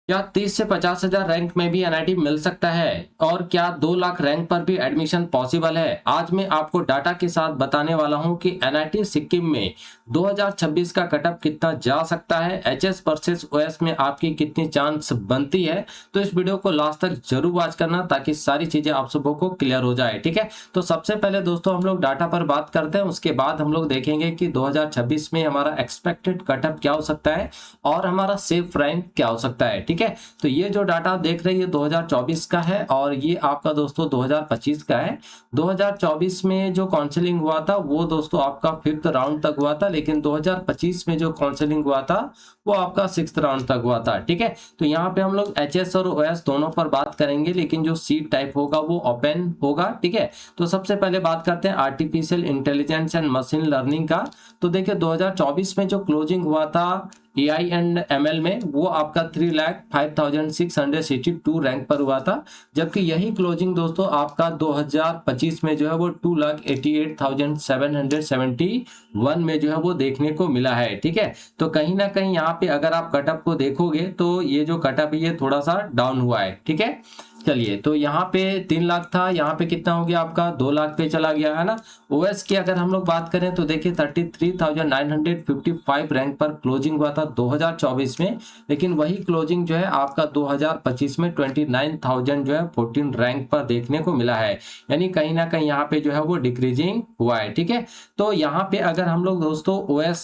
क्या 30 से 50,000 रैंक में भी एनआईटी मिल सकता है और क्या 2 लाख रैंक पर भी एडमिशन पॉसिबल है? आज मैं आपको डाटा के साथ बताने वाला हूं कि एनआईटी सिक्किम में 2026 का कटअप कितना जा सकता है, एचएस वर्सेस ओएस में आपकी कितनी चांस बनती है। तो इस वीडियो को लास्ट तक जरूर वॉच करना ताकि सारी चीजें आप सबों को क्लियर हो जाए। ठीक है, तो सबसे पहले दोस्तों हम लोग डाटा पर बात करते हैं, उसके बाद हम लोग देखेंगे कि 2026 में हमारा एक्सपेक्टेड कटअप क्या हो सकता है और हमारा सेफ रैंक क्या हो सकता है। ठीक है, तो ये जो डाटा आप देख रहे हैं ये 2024 का है और ये आपका दोस्तों 2025 का है। 2024 में जो काउंसलिंग हुआ था वो दोस्तों आपका 5th राउंड तक हुआ था, लेकिन 2025 में जो काउंसलिंग हुआ था वो आपका 6th राउंड तक हुआ था। ठीक है, तो यहाँ पे हम लोग एचएस और ओएस दोनों पर बात करेंगे, लेकिन जो सीट टाइप होगा वो ओपन होगा। ठीक है, तो सबसे पहले बात करते हैं artificial intelligence and machine learning का। तो देखिए 2024 में जो क्लोजिंग हुआ था AI एंड ML में वो आपका 3,05,662 रैंक पर हुआ था, जबकि यही क्लोजिंग दोस्तों आपका 2025 में जो है वो 2,88,771 में जो है वो देखने को मिला है। ठीक है, तो कहीं ना कहीं यहाँ पे अगर आप कटअप को देखोगे तो ये जो कटअप है ये थोड़ा सा डाउन हुआ है। ठीक है, चलिए तो यहाँ पे 3 लाख था, यहाँ पे कितना हो गया आपका 2 लाख पे चला गया है ना। ओएस की अगर हम लोग बात करें तो देखिए 33,955 रैंक पर क्लोजिंग हुआ था 2024 में, लेकिन वही क्लोजिंग जो है आपका 2025 में 29,000 जो है 14 रैंक पर देखने को मिला है, यानी कहीं ना कहीं यहाँ पे जो है वो डिक्रीजिंग हुआ है। ठीक है, तो यहाँ पे अगर हम लोग दोस्तों ओएस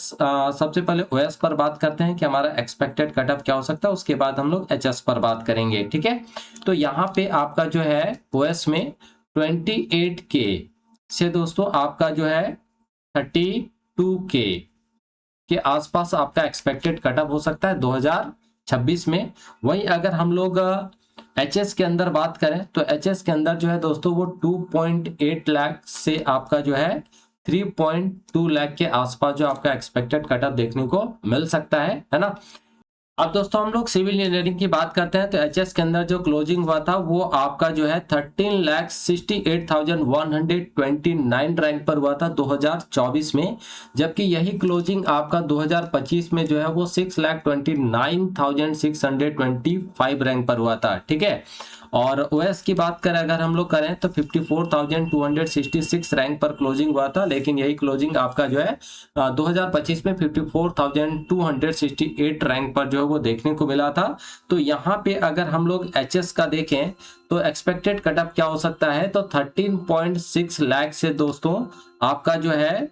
सबसे पहले ओएस पर बात करते हैं कि हमारा एक्सपेक्टेड कटअप क्या हो सकता है, उसके बाद हम लोग एचएस पर बात करेंगे। ठीक है, तो यहाँ पे आपका जो है ओएस में 28K से दोस्तों आपका जो है 32K के आसपास आपका एक्सपेक्टेड कटअप हो सकता है 2026 में। वहीं अगर हम लोग एचएस के अंदर बात करें तो एचएस के अंदर जो है दोस्तों वो 2.8 लाख से आपका जो है 3.2 लाख के आसपास जो आपका एक्सपेक्टेड कटअप देखने को मिल सकता है ना। अब दोस्तों हम लोग सिविल इंजीनियरिंग की बात करते हैं तो एचएस के अंदर जो क्लोजिंग हुआ था वो आपका जो है 13,68,129 रैंक पर हुआ था 2024 में, जबकि यही क्लोजिंग आपका 2025 में जो है वो 6,29,625 रैंक पर हुआ था। ठीक है, और ओएस की बात करें अगर हम लोग करें तो 54,266 रैंक पर क्लोजिंग हुआ था, लेकिन यही क्लोजिंग आपका जो है 2025 में 54,268 रैंक पर जो है वो देखने को मिला था। तो यहाँ पे अगर हम लोग एचएस का देखें तो एक्सपेक्टेड कटअप क्या हो सकता है, तो 13.6 लाख से दोस्तों आपका जो है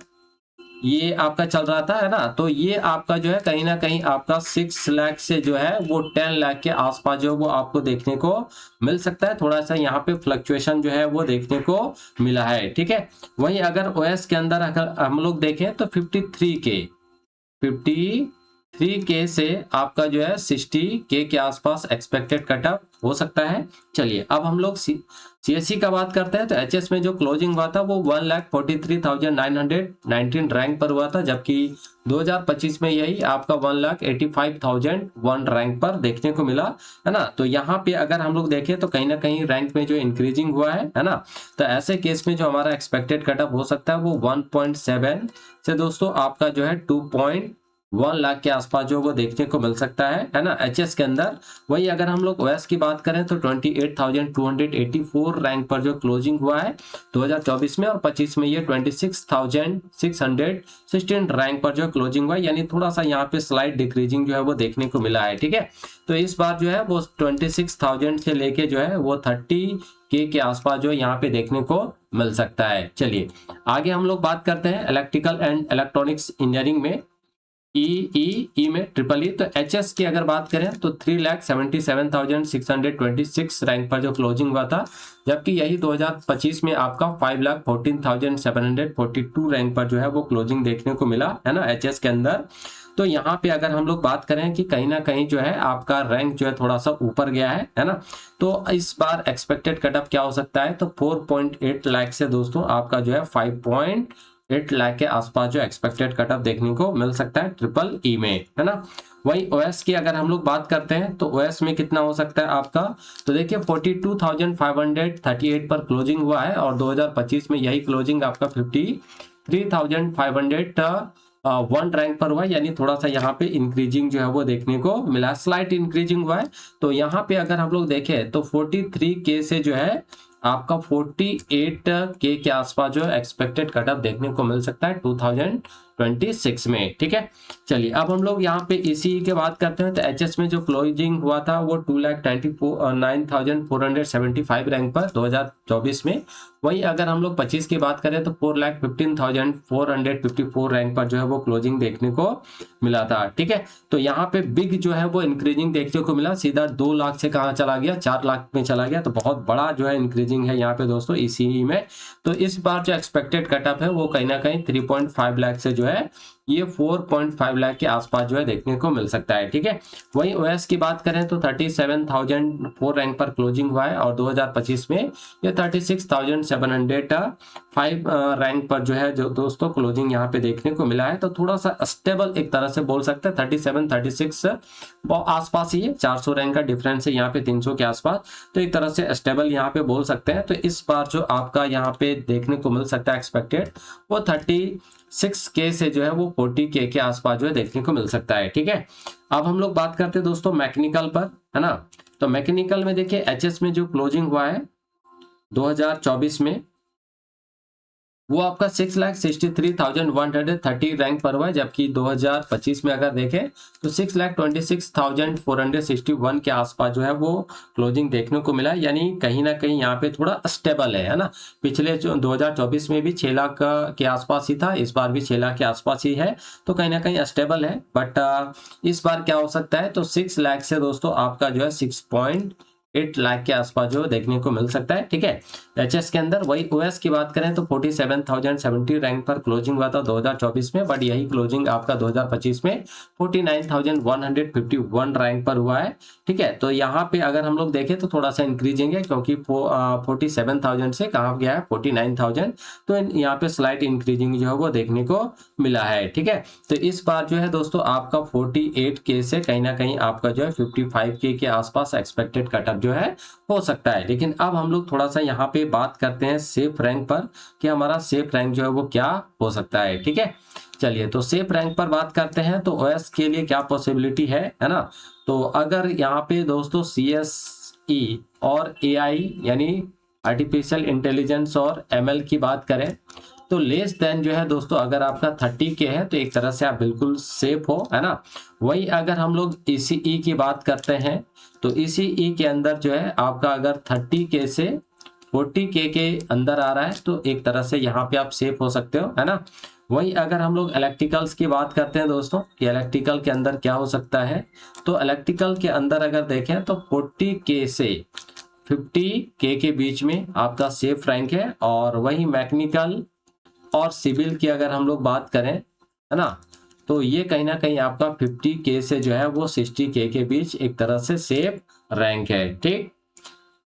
ये आपका चल रहा था है ना, तो ये आपका जो है कहीं ना कहीं आपका 6 लाख से जो है वो 10 लाख के आसपास जो वो आपको देखने को मिल सकता है। थोड़ा सा यहाँ पे फ्लक्चुएशन जो है वो देखने को मिला है। ठीक है, वहीं अगर ओएस के अंदर अगर हम लोग देखें तो 53K से आपका जो है 60K के आसपास एक्सपेक्टेड कटअप हो सकता है। चलिए अब हम लोग सीएससी का बात करते हैं तो एचएस में जो क्लोजिंग हुआ था वो 1,43,919 रैंक पर हुआ था, जबकि 2025 में यही आपका 1,85,001 रैंक पर देखने को मिला है ना। तो यहाँ पे अगर हम लोग देखें तो कहीं ना कहीं रैंक में जो इंक्रीजिंग हुआ है ना, तो ऐसे केस में जो हमारा एक्सपेक्टेड कटअप हो सकता है वो 1.7 से दोस्तों आपका जो है 2.1 लाख के आसपास जो वो देखने को मिल सकता है ना एचएस के अंदर। वही अगर हम लोग ओएस की बात करें तो 28,284 रैंक पर जो क्लोजिंग हुआ है 2024 में, और 25 में ये 26,616 रैंक पर जो क्लोजिंग हुआ है, यानी थोड़ा सा यहाँ पे स्लाइड डिक्रीजिंग जो है वो देखने को मिला है। ठीक है, तो इस बार जो है वो 26,000 से लेके जो है वो 30K के आसपास जो यहाँ पे देखने को मिल सकता है। चलिए आगे हम लोग बात करते हैं इलेक्ट्रिकल एंड इलेक्ट्रॉनिक्स इंजीनियरिंग में ई में ट्रिपल ई। तो एचएस की अगर बात करें तो 3,77,626 रैंक पर जो क्लोजिंग हुआ था, जबकि यही 2025 में आपका 5,14,742 रैंक पर जो है वो क्लोजिंग देखने को मिला है ना एचएस के अंदर। तो यहाँ पे अगर हम लोग बात करें कि कहीं ना कहीं जो है आपका रैंक जो है थोड़ा सा ऊपर गया है ना, तो इस बार एक्सपेक्टेड कटअप क्या हो सकता है, तो 4.8 लाख से दोस्तों आपका जो है 5.8 लाख के आसपास जो एक्सपेक्टेड कटअप देखने को मिल सकता है ट्रिपल ई में, है ना। वही ओएस की अगर हम लोग बात करते हैं तो ओएस में कितना हो सकता है आपका, तो देखिए 42,538 पर क्लोजिंग हुआ है, और 2025 में यही क्लोजिंग आपका 53,500 वन रैंक पर हुआ है, यानी थोड़ा सा यहाँ पे इंक्रीजिंग जो है वो देखने को मिला, स्लाइट इंक्रीजिंग हुआ है। तो यहाँ पे अगर हम लोग देखें तो 43K से जो है आपका 48K के आसपास जो है एक्सपेक्टेड कटअप देखने को मिल सकता है 2026 में। ठीक है, चलिए अब हम लोग यहाँ पे ECE की बात करते हैं। तो HS में जो क्लोजिंग हुआ था वो 2,29,475 रैंक पर 2024 में। वही अगर हम लोग 25 की बात करें तो 4,15,454 रैंक पर जो है वो क्लोजिंग देखने को मिला था। ठीक है, तो यहाँ पे बिग जो है वो इंक्रीजिंग देखने को मिला, सीधा 2 लाख से कहाँ चला गया, 4 लाख में चला गया। तो बहुत बड़ा जो है इंक्रीजिंग है यहाँ पे दोस्तों ECE में। तो इस बार जो एक्सपेक्टेड कटअप है वो कहीं ना कहीं 3.5 लाख से जो है ये 4.5 लाख के आसपास जो है देखने को मिल सकता है। ठीक है, वही OS की बात करें तो 37,004 रैंक पर क्लोजिंग हुआ है और 2025 में ये 36,705 रैंक पर जो है जो दोस्तों क्लोजिंग यहाँ पे देखने को मिला है। तो थोड़ा सा स्टेबल एक तरह से बोल सकते हैं, 37 36 आसपास ही है, 400 रैंक का डिफरेंस है यहाँ पे 300 के आसपास। तो एक तरह से स्टेबल यहाँ पे बोल सकते हैं। तो इस बार जो आपका यहाँ पे देखने को मिल सकता है एक्सपेक्टेड वो 36K से जो है वो 40K के आसपास जो है देखने को मिल सकता है। ठीक है, अब हम लोग बात करते हैं दोस्तों मैकेनिकल पर, है ना। तो मैकेनिकल में देखिए HS में जो क्लोजिंग हुआ है 2024 में वो आपका 6,63,130 रैंक पर हुआ है, जबकि 2025 में अगर देखें तो 6,26,461 के आसपास जो है वो क्लोजिंग देखने को मिला है। यानी कहीं ना कहीं यहाँ पे थोड़ा स्टेबल है ना। पिछले 2024 में भी 6 लाख के आसपास ही था, इस बार भी 6 लाख के आसपास ही है। तो कहीं ना कहीं स्टेबल है। बट इस बार क्या हो सकता है, तो 6 लाख से दोस्तों आपका जो है 6.8 लाख के आसपास जो देखने को मिल सकता है। ठीक है, HS के अंदर वही OS की बात करें तो 47,070 रैंक पर क्लोजिंग हुआ था 2024 में, बट यही क्लोजिंग आपका 2025 में 49,151 रैंक पर हुआ है। ठीक है, तो यहाँ पे अगर हम लोग देखें तो थोड़ा सा इंक्रीजिंग है, क्योंकि 47,000 से कहाँ गया है 49,000। तो यहाँ पे स्लाइट इंक्रीजिंग जो है वो देखने को मिला है। ठीक है, तो इस बार जो है दोस्तों आपका 48K से कहीं ना कहीं आपका जो है 55K के आसपास एक्सपेक्टेड कटअप जो है हो सकता है। लेकिन अब हम लोग थोड़ा सा यहाँ पे बात करते हैं सेफ रैंक पर कि हमारा सेफ रैंक जो है वो क्या हो सकता है। ठीक है, चलिए तो सेफ रैंक पर बात करते हैं। तो OS के लिए क्या पॉसिबिलिटी है ना। तो अगर यहाँ पे दोस्तों CSE और AI यानी आर्टिफिशियल इंटेलिजेंस और ML की बात करें तो लेस देन जो है दोस्तों अगर आपका 30K है तो एक तरह से आप बिल्कुल सेफ हो, है ना। वही अगर हम लोग ECE की बात करते हैं तो ECE के अंदर जो है आपका अगर 30K से 40K के अंदर आ रहा है तो एक तरह से यहाँ पे आप सेफ हो सकते हो, है ना। वही अगर हम लोग इलेक्ट्रिकल्स की बात करते हैं दोस्तों कि इलेक्ट्रिकल के अंदर क्या हो सकता है, तो इलेक्ट्रिकल के अंदर अगर देखें तो 40K से 50K के बीच में आपका सेफ रैंक है। और वही मैकेनिकल और सिविल की अगर हम लोग बात करें, है ना, तो ये कहीं ना कहीं आपका 50K से जो है वो 60K के बीच एक तरह से सेफ रैंक है। ठीक,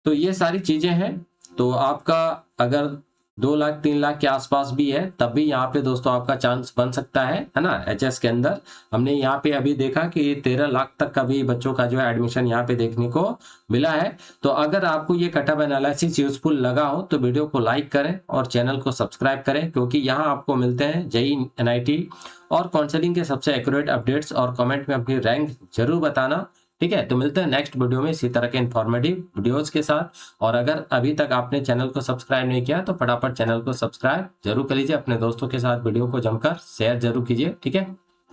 तो ये सारी चीजें हैं। तो आपका अगर 2 लाख 3 लाख के आसपास भी है तब भी यहाँ पे दोस्तों आपका चांस बन सकता है ना। HS के अंदर हमने यहाँ पे अभी देखा कि 13 लाख तक का भी बच्चों का जो है एडमिशन यहाँ पे देखने को मिला है। तो अगर आपको ये कटअप एनालिसिस यूजफुल लगा हो तो वीडियो को लाइक करें और चैनल को सब्सक्राइब करें, क्योंकि यहाँ आपको मिलते हैं JEE NIT और काउंसलिंग के सबसे एक्यूरेट अपडेट्स। और कमेंट में अपनी रैंक जरूर बताना। ठीक है, तो मिलते हैं नेक्स्ट वीडियो में इसी तरह के इन्फॉर्मेटिव वीडियोस के साथ। और अगर अभी तक आपने चैनल को सब्सक्राइब नहीं किया तो फटाफट चैनल को सब्सक्राइब जरूर कर लीजिए, अपने दोस्तों के साथ वीडियो को जमकर शेयर जरूर कीजिए। ठीक है।